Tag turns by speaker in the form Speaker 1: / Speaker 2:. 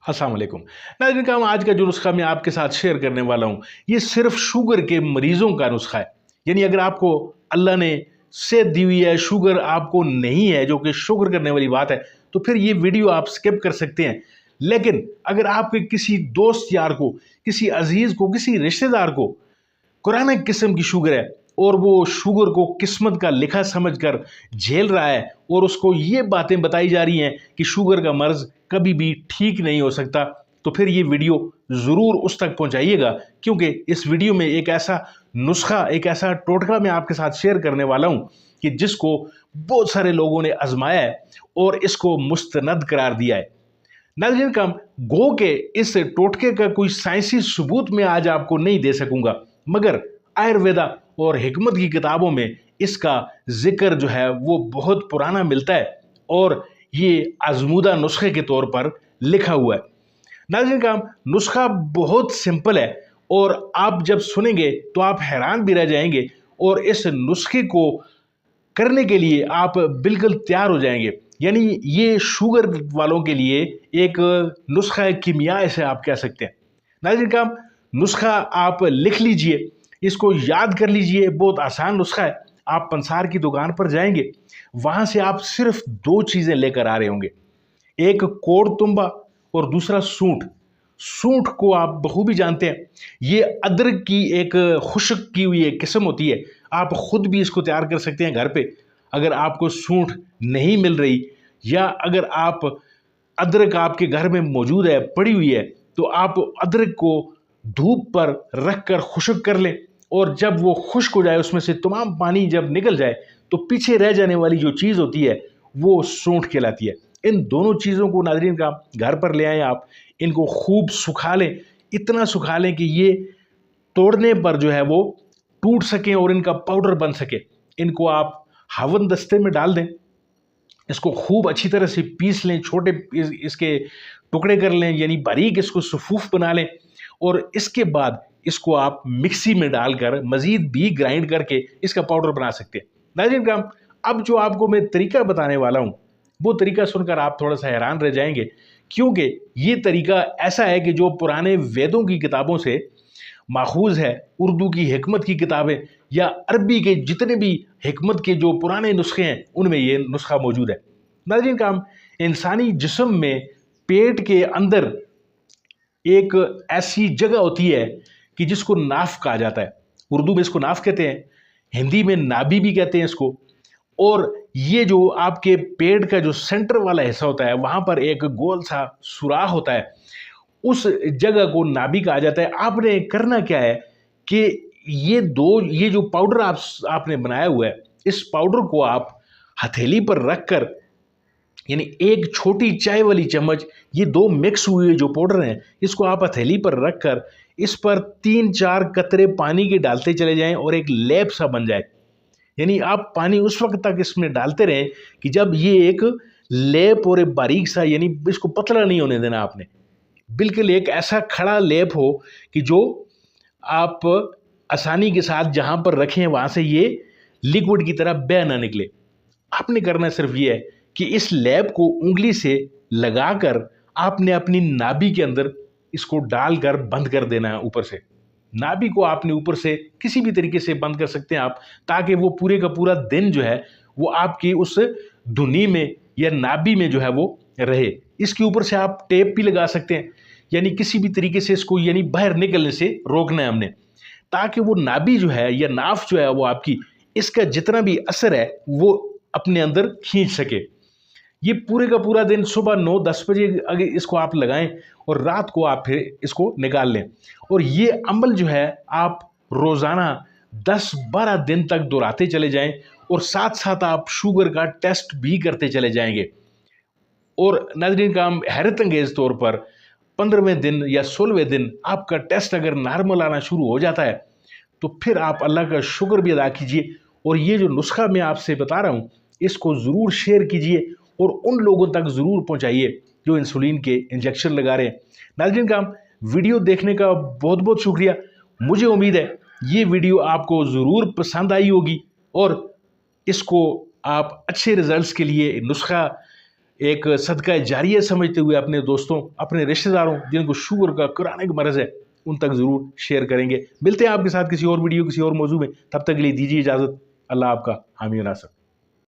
Speaker 1: अस्सलाम वालेकुम। नाज़रीन काम आज का जो नुस्खा मैं आपके साथ शेयर करने वाला हूँ, ये सिर्फ शुगर के मरीजों का नुस्खा है। यानी अगर आपको अल्लाह ने सेहत दी हुई है, शुगर आपको नहीं है, जो कि शुक्र करने वाली बात है, तो फिर ये वीडियो आप स्किप कर सकते हैं। लेकिन अगर आपके किसी दोस्त यार को, किसी अजीज को, किसी रिश्तेदार को कुरानिक किस्म की शुगर है और वो शुगर को किस्मत का लिखा समझकर झेल रहा है और उसको ये बातें बताई जा रही हैं कि शुगर का मर्ज कभी भी ठीक नहीं हो सकता, तो फिर ये वीडियो ज़रूर उस तक पहुंचाइएगा, क्योंकि इस वीडियो में एक ऐसा नुस्खा, एक ऐसा टोटका मैं आपके साथ शेयर करने वाला हूं कि जिसको बहुत सारे लोगों ने आजमाया है और इसको मुस्तनद करार दिया है। नाज़रीन काम गो के इस टोटके का कोई साइंसी सबूत मैं आज आपको नहीं दे सकूंगा, मगर आयुर्वेदा और हिकमत की किताबों में इसका जिक्र जो है वो बहुत पुराना मिलता है और ये आजमूदा नुस्खे के तौर पर लिखा हुआ है। नाज़रीन काम नुस्खा बहुत सिंपल है और आप जब सुनेंगे तो आप हैरान भी रह जाएंगे और इस नुस्खे को करने के लिए आप बिल्कुल तैयार हो जाएंगे। यानी ये शुगर वालों के लिए एक नुस्खा कीमिया इसे आप कह सकते हैं। नाज़रीन काम नुस्खा आप लिख लीजिए, इसको याद कर लीजिए, बहुत आसान नुस्खा है। आप पंसार की दुकान पर जाएंगे, वहां से आप सिर्फ दो चीजें लेकर आ रहे होंगे, एक कोड़ तुम्बा और दूसरा सूंठ। सूंठ को आप बखूबी जानते हैं, ये अदरक की एक खुश्क की हुई एक किस्म होती है। आप खुद भी इसको तैयार कर सकते हैं घर पे। अगर आपको सूंठ नहीं मिल रही या अगर आप अदरक आपके घर में मौजूद है, पड़ी हुई है, तो आप अदरक को धूप पर रख कर खुश्क कर लें और जब वो खुश्क हो जाए, उसमें से तमाम पानी जब निकल जाए, तो पीछे रह जाने वाली जो चीज़ होती है वो सूंठ कहलाती है। इन दोनों चीज़ों को नाज़रीन का घर पर ले आएँ आप, इनको खूब सुखा लें, इतना सुखा लें कि ये तोड़ने पर जो है वो टूट सकें और इनका पाउडर बन सके। इनको आप हवन दस्ते में डाल दें, इसको खूब अच्छी तरह से पीस लें, छोटे इसके टुकड़े कर लें, यानी बारीक इसको सफूफ बना लें और इसके बाद इसको आप मिक्सी में डालकर मज़ीद भी ग्राइंड करके इसका पाउडर बना सकते हैं। नाज़रीन काम अब जो आपको मैं तरीका बताने वाला हूँ, वो तरीका सुनकर आप थोड़ा सा हैरान रह जाएंगे, क्योंकि ये तरीका ऐसा है कि जो पुराने वेदों की किताबों से माखूज है, उर्दू की हिकमत की किताबें या अरबी के जितने भी हिकमत के जो पुराने नुस्खे हैं उनमें ये नुस्खा मौजूद है। नाज़रीन काम इंसानी जिस्म में पेट के अंदर एक ऐसी जगह होती है कि जिसको नाफ कहा जाता है। उर्दू में इसको नाफ कहते हैं, हिंदी में नाभि भी कहते हैं इसको। और ये जो आपके पेट का जो सेंटर वाला हिस्सा होता है, वहां पर एक गोल सा सुराख होता है, उस जगह को नाभि कहा जाता है। आपने करना क्या है कि ये जो पाउडर आपने बनाया हुआ है, इस पाउडर को आप हथेली पर रखकर, यानी एक छोटी चाय वाली चम्मच, ये दो मिक्स हुए जो पाउडर हैं, इसको आप हथेली पर रखकर इस पर 3-4 कतरे पानी के डालते चले जाएं और एक लेप सा बन जाए। यानी आप पानी उस वक्त तक इसमें डालते रहें कि जब ये एक लेप और एक बारीक सा, यानी इसको पतला नहीं होने देना आपने, बिल्कुल एक ऐसा खड़ा लेप हो कि जो आप आसानी के साथ जहां पर रखें वहां से ये लिक्विड की तरह बह ना निकले। आपने करना सिर्फ ये है कि इस लेप को उंगली से लगाकर आपने अपनी नाभि के अंदर इसको डालकर बंद कर देना है ऊपर से। नाभि को आपने ऊपर से किसी भी तरीके से बंद कर सकते हैं आप, ताकि वो पूरे का पूरा दिन जो है वो आपकी उस धुनी में या नाभि में जो है वो रहे। इसके ऊपर से आप टेप भी लगा सकते हैं, यानी किसी भी तरीके से इसको यानी बाहर निकलने से रोकना है हमने, ताकि वो नाभि जो है या नाफ जो है वो आपकी इसका जितना भी असर है वो अपने अंदर खींच सके। ये पूरे का पूरा दिन सुबह 9-10 बजे अगर इसको आप लगाएं और रात को आप फिर इसको निकाल लें, और ये अमल जो है आप रोज़ाना 10-12 दिन तक दोहराते चले जाएं और साथ साथ आप शुगर का टेस्ट भी करते चले जाएंगे। और नाज़रीन काम हैरत अंगेज़ तौर पर 15वें दिन या 16वें दिन आपका टेस्ट अगर नॉर्मल आना शुरू हो जाता है, तो फिर आप अल्लाह का शुक्र भी अदा कीजिए और ये जो नुस्खा मैं आपसे बता रहा हूँ इसको ज़रूर शेयर कीजिए और उन लोगों तक ज़रूर पहुँचाइए जो इंसुलिन के इंजेक्शन लगा रहे हैं। नाज़रीन काम वीडियो देखने का बहुत बहुत शुक्रिया। मुझे उम्मीद है ये वीडियो आपको ज़रूर पसंद आई होगी और इसको आप अच्छे रिजल्ट्स के लिए नुस्खा एक सदका जारिया समझते हुए अपने दोस्तों, अपने रिश्तेदारों जिनको शुगर का क्रॉनिक मर्ज़ है, उन तक ज़रूर शेयर करेंगे। मिलते हैं आपके साथ किसी और वीडियो, किसी और मौजू में। तब तक के लिए दीजिए इजाज़त। अल्लाह आपका हामी और नासर।